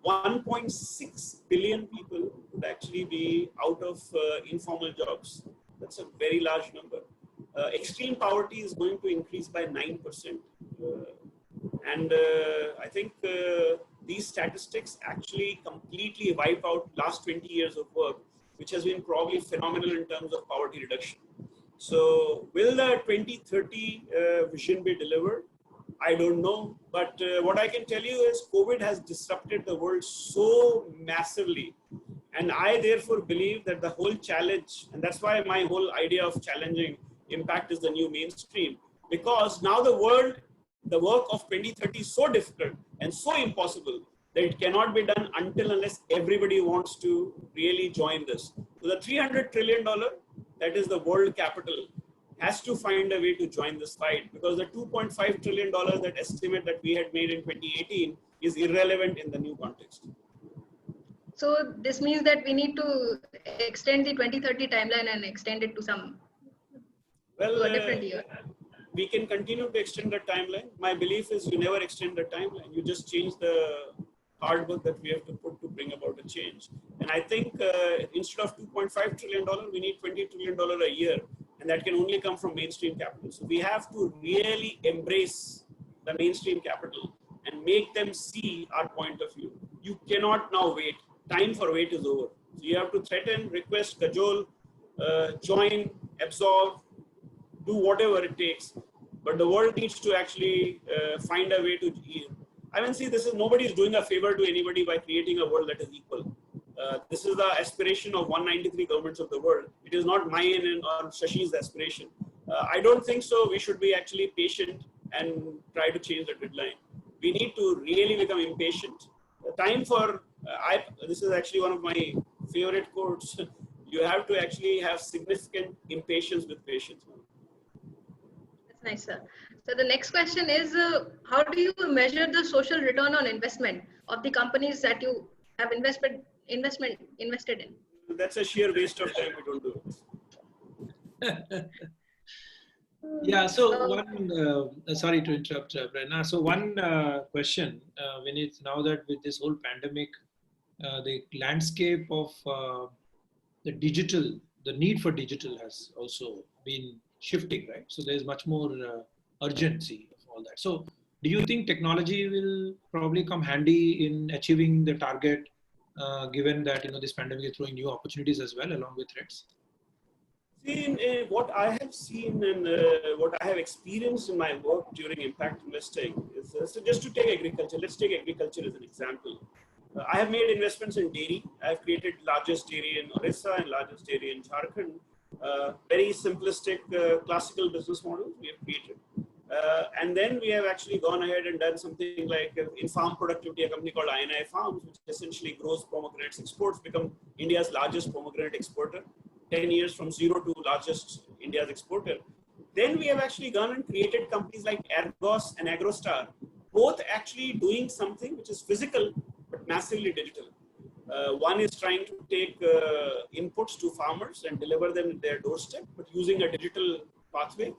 1.6 billion people would actually be out of informal jobs. That's a very large number. Extreme poverty is going to increase by 9%. I think these statistics actually completely wipe out last 20 years of work, which has been probably phenomenal in terms of poverty reduction. So will the 2030 vision be delivered? I don't know. But what I can tell you is COVID has disrupted the world so massively. And I therefore believe that the whole challenge, and that's why my whole idea of challenging impact is the new mainstream, because now the work of 2030 is so difficult and so impossible that it cannot be done unless everybody wants to really join this. So the $300 trillion, that is the world capital, has to find a way to join this fight, because the $2.5 trillion that estimate that we had made in 2018 is irrelevant in the new context. So this means that we need to extend the 2030 timeline and extend it to a different year. We can continue to extend the timeline. My belief is you never extend the timeline. You just change the hard work that we have to put to bring about a change. And I think instead of $2.5 trillion, we need $20 trillion a year. And that can only come from mainstream capital. So we have to really embrace the mainstream capital and make them see our point of view. You cannot now wait. Time for wait is over. So you have to threaten, request, cajole, join, absorb, do whatever it takes. But the world needs to actually find a way to. I mean, see, nobody is doing a favor to anybody by creating a world that is equal. This is the aspiration of 193 governments of the world. It is not mine or Shashi's aspiration. I don't think so. We should be actually patient and try to change the deadline. We need to really become impatient. Time for, this is actually one of my favorite quotes. You have to actually have significant impatience with patience. That's nice, sir. So the next question is, how do you measure the social return on investment of the companies that you have invested in? That's a sheer waste of time. We don't do it. Yeah, so sorry to interrupt, Prerna. So one question, Vineeth, now that with this whole pandemic, the landscape of the need for digital has also been shifting, right? So there's much more urgency of all that. So do you think technology will probably come handy in achieving the target, given that this pandemic is throwing new opportunities as well, along with threats? See, what I have seen and what I have experienced in my work during impact investing is, so just to take agriculture, let's take agriculture as an example. I have made investments in dairy. I have created largest dairy in Orissa and largest dairy in Jharkhand. Very simplistic classical business models we have created. And then we have actually gone ahead and done something like in farm productivity, a company called INI Farms, which essentially grows pomegranates, exports, become India's largest pomegranate exporter. 10 years from zero to largest India's exporter. Then we have actually gone and created companies like Ergos and Agrostar, both actually doing something which is physical but massively digital. One is trying to take inputs to farmers and deliver them at their doorstep, but using a digital pathway.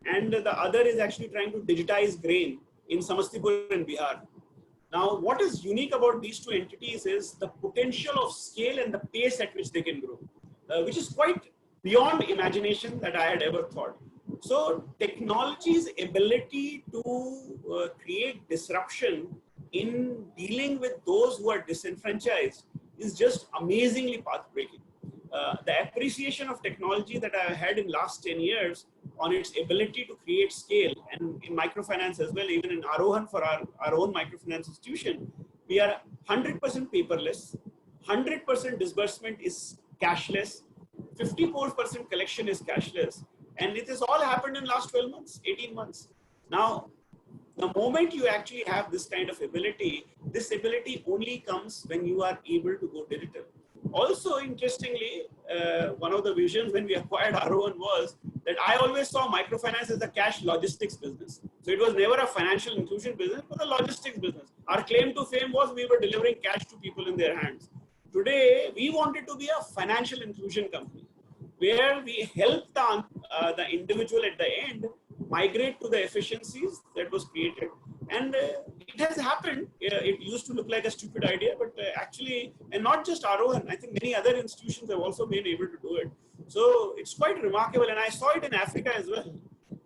And the other is actually trying to digitize grain in Samastipur and Bihar. Now, what is unique about these two entities is the potential of scale and the pace at which they can grow, which is quite beyond imagination that I had ever thought. So technology's ability to create disruption in dealing with those who are disenfranchised is just amazingly path-breaking. The appreciation of technology that I had in last 10 years on its ability to create scale, and in microfinance as well, even in Arohan for our own microfinance institution, we are 100% paperless, 100% disbursement is cashless, 54% collection is cashless, and it has all happened in last 12 months, 18 months. Now, the moment you actually have this kind of ability, this ability only comes when you are able to go digital. Also, interestingly, one of the visions when we acquired Arohan was that I always saw microfinance as a cash logistics business. So it was never a financial inclusion business, but a logistics business. Our claim to fame was we were delivering cash to people in their hands. Today, we wanted to be a financial inclusion company where we help the individual at the end migrate to the efficiencies that was created. And it has happened. It used to look like a stupid idea, but actually, and not just Arohan, I think many other institutions have also been able to do it. So it's quite remarkable. And I saw it in Africa as well,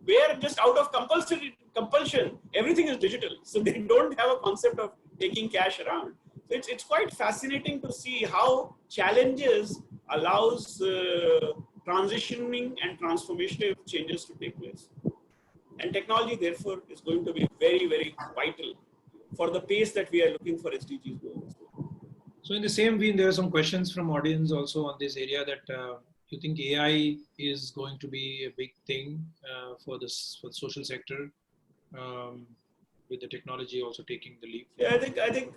where just out of compulsion, everything is digital. So they don't have a concept of taking cash around. So it's quite fascinating to see how challenges allows transitioning and transformative changes to take place. And technology, therefore, is going to be very, very vital for the pace that we are looking for SDGs going. So in the same vein, there are some questions from audience also on this area that you think AI is going to be a big thing for the social sector, with the technology also taking the lead. Yeah, I think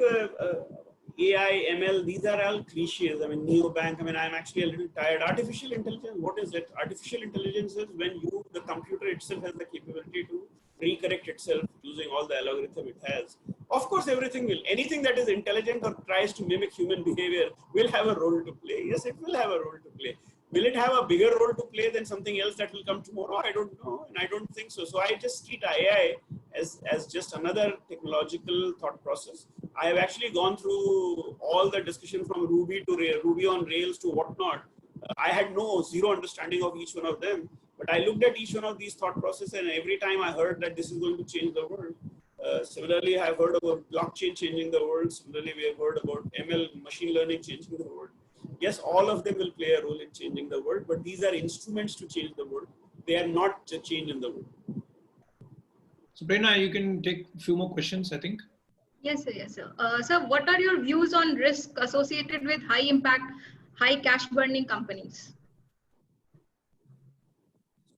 AI, ML, these are all cliches. I mean, neobank. I mean, I'm actually a little tired. Artificial intelligence. What is it? Artificial intelligence is when the computer itself has the capability to recorrect itself using all the algorithm it has. Of course, anything that is intelligent or tries to mimic human behavior will have a role to play. Yes, it will have a role to play. Will it have a bigger role to play than something else that will come tomorrow? I don't know, and I don't think so. So I just treat AI as just another technological thought process. I have actually gone through all the discussion from Ruby to Ruby on Rails to whatnot. I had zero understanding of each one of them, but I looked at each one of these thought processes, and every time I heard that this is going to change the world. Similarly, I've heard about blockchain changing the world. Similarly, we have heard about ML, machine learning changing the world. Yes, all of them will play a role in changing the world, but these are instruments to change the world. They are not to change in the world. So, Prerna, you can take a few more questions, I think. Yes, sir. Yes, sir. Sir, what are your views on risk associated with high impact, high cash burning companies?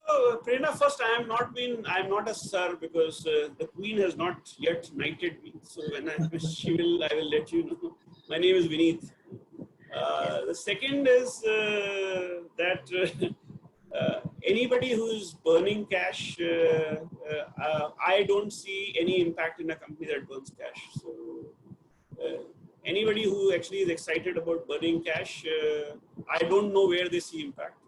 So, Prerna, first, I am not a sir because the Queen has not yet knighted me. So when I will let you know. My name is Vineeth. The second is that anybody who is burning cash, I don't see any impact in a company that burns cash. So anybody who actually is excited about burning cash, I don't know where they see impact.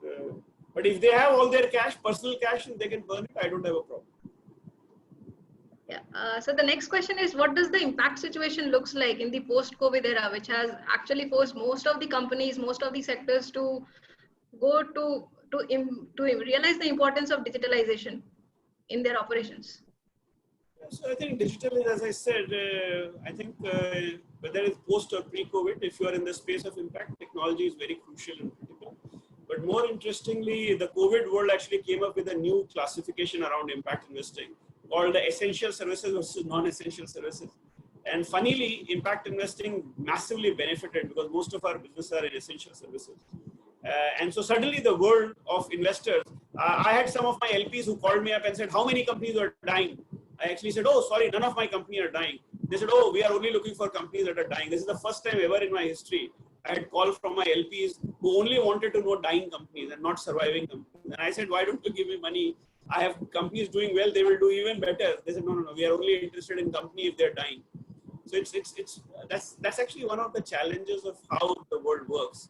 But if they have all their cash, personal cash, and they can burn it, I don't have a problem. Yeah. So the next question is, what does the impact situation looks like in the post-COVID era, which has actually forced most of the companies, most of the sectors to go to realize the importance of digitalization in their operations? So I think digital is, as I said, I think whether it's post or pre-COVID, if you are in the space of impact, technology is very crucial and critical. But more interestingly, the COVID world actually came up with a new classification around impact investing called the essential services versus non-essential services. And funnily, impact investing massively benefited because most of our businesses are in essential services. And so suddenly the world of investors, I had some of my LPs who called me up and said, how many companies are dying? I actually said, oh, sorry, none of my companies are dying. They said, oh, we are only looking for companies that are dying. This is the first time ever in my history I had called from my LPs who only wanted to know dying companies and not surviving companies. And I said, why don't you give me money? I have companies doing well, they will do even better. They said, no, we are only interested in companies if they're dying. So that's actually one of the challenges of how the world works.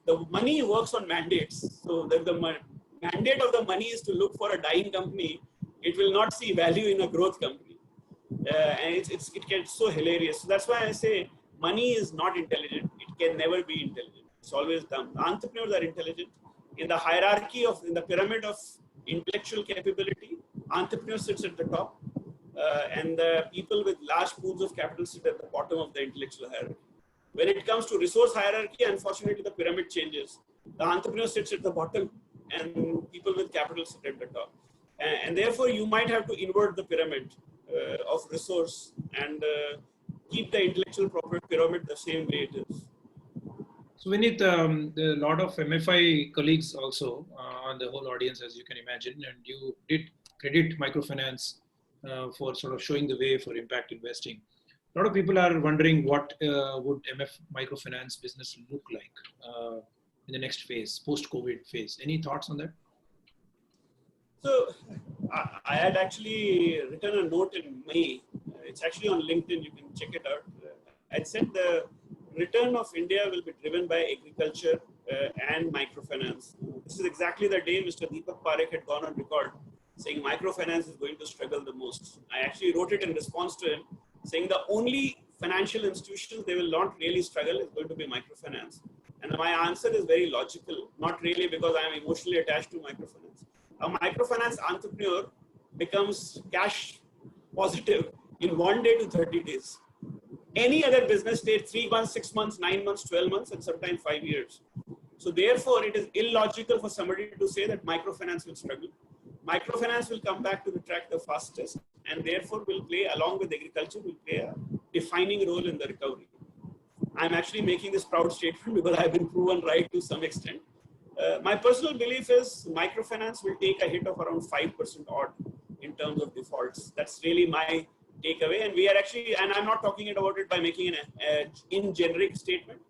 The money works on mandates. So the mandate of the money is to look for a dying company. It will not see value in a growth company. And it gets so hilarious. So that's why I say money is not intelligent. It can never be intelligent. It's always dumb. Entrepreneurs are intelligent. In the hierarchy in the pyramid of intellectual capability, entrepreneurs sits at the top. And the people with large pools of capital sit at the bottom of the intellectual hierarchy. When it comes to resource hierarchy, unfortunately, the pyramid changes. The entrepreneur sits at the bottom and people with capital sit at the top. And therefore, you might have to invert the pyramid of resource and keep the intellectual property pyramid the same way it is. So Vineet, there are a lot of MFI colleagues also on the whole audience, as you can imagine, and you did credit microfinance for sort of showing the way for impact investing. A lot of people are wondering what would microfinance business look like in the next phase, post-COVID phase. Any thoughts on that? So I had actually written a note in May. It's actually on LinkedIn. You can check it out. I said the return of India will be driven by agriculture and microfinance. This is exactly the day Mr. Deepak Parekh had gone on record saying microfinance is going to struggle the most. I actually wrote it in response to him, saying the only financial institutions they will not really struggle is going to be microfinance. And my answer is very logical, not really because I am emotionally attached to microfinance. A microfinance entrepreneur becomes cash positive in 1 day to 30 days. Any other business takes 3 months, 6 months, 9 months, 12 months, and sometimes 5 years. So therefore, it is illogical for somebody to say that microfinance will struggle. Microfinance will come back to the track the fastest, and therefore will play, along with agriculture, will play a defining role in the recovery. I'm actually making this proud statement because I've been proven right to some extent. My personal belief is microfinance will take a hit of around 5% odd in terms of defaults. That's really my takeaway. And we are actually, and I'm not talking about it by making an in generic statement.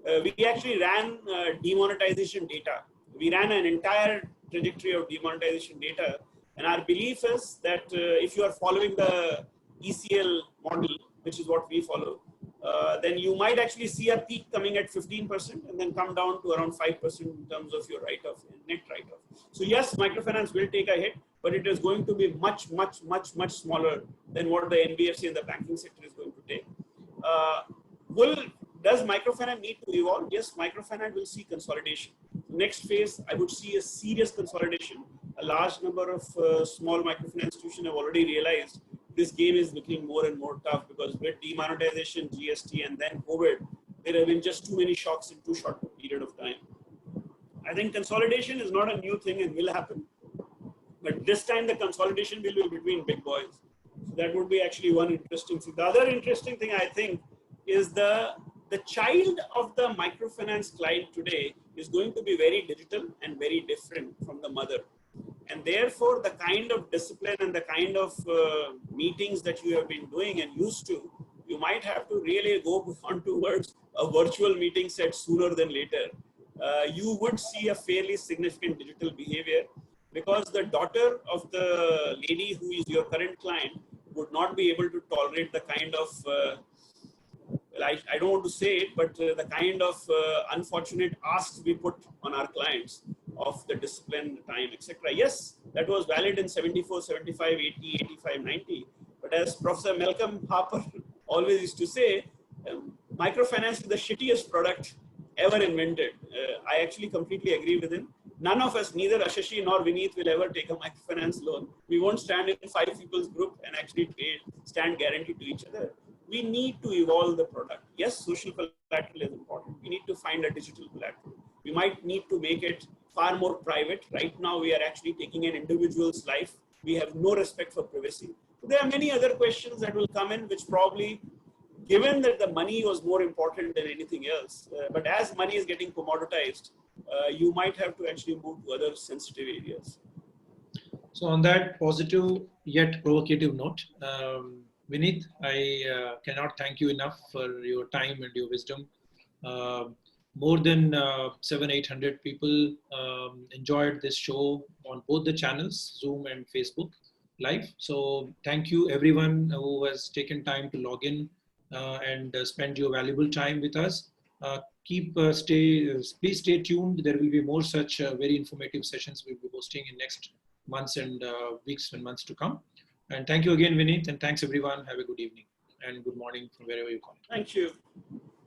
We actually ran demonetization data. We ran an entire trajectory of demonetization data. And our belief is that if you are following the ECL model, which is what we follow, then you might actually see a peak coming at 15% and then come down to around 5% in terms of your write-off, net write-off. So yes, microfinance will take a hit, but it is going to be much, much, much, much smaller than what the NBFC and the banking sector is going to take. Does microfinance need to evolve? Yes, microfinance will see consolidation. Next phase, I would see a serious consolidation. A large number of small microfinance institutions have already realized this game is looking more and more tough because with demonetization, GST, and then COVID, there have been just too many shocks in too short a period of time. I think consolidation is not a new thing and will happen. But this time the consolidation will be between big boys. So that would be actually one interesting thing. The other interesting thing I think is the child of the microfinance client today is going to be very digital and very different from the mother. And therefore, the kind of discipline and the kind of meetings that you have been doing and used to, you might have to really go on towards a virtual meeting set sooner than later. You would see a fairly significant digital behavior because the daughter of the lady who is your current client would not be able to tolerate the kind of, I don't want to say it, but the kind of unfortunate asks we put on our clients of the discipline, time, etc. Yes, that was valid in 74, 75, 80, 85, 90. But as Professor Malcolm Harper always used to say, microfinance is the shittiest product ever invented. I actually completely agree with him. None of us, neither Ashashi nor Vineeth, will ever take a microfinance loan. We won't stand in 5 people's group and actually stand guaranteed to each other. We need to evolve the product. Yes, social collateral is important. We need to find a digital collateral. We might need to make it far more private. Right now, we are actually taking an individual's life. We have no respect for privacy. So there are many other questions that will come in, which probably given that the money was more important than anything else. But as money is getting commoditized, you might have to actually move to other sensitive areas. So on that positive yet provocative note, Vineet, I cannot thank you enough for your time and your wisdom. More than 700-800 people enjoyed this show on both the channels, Zoom and Facebook Live. So thank you everyone who has taken time to log in and spend your valuable time with us. Please stay tuned. There will be more such very informative sessions we'll be hosting in next months and weeks and months to come. And thank you again, Vineet, and thanks everyone. Have a good evening and good morning from wherever you call. Thank you.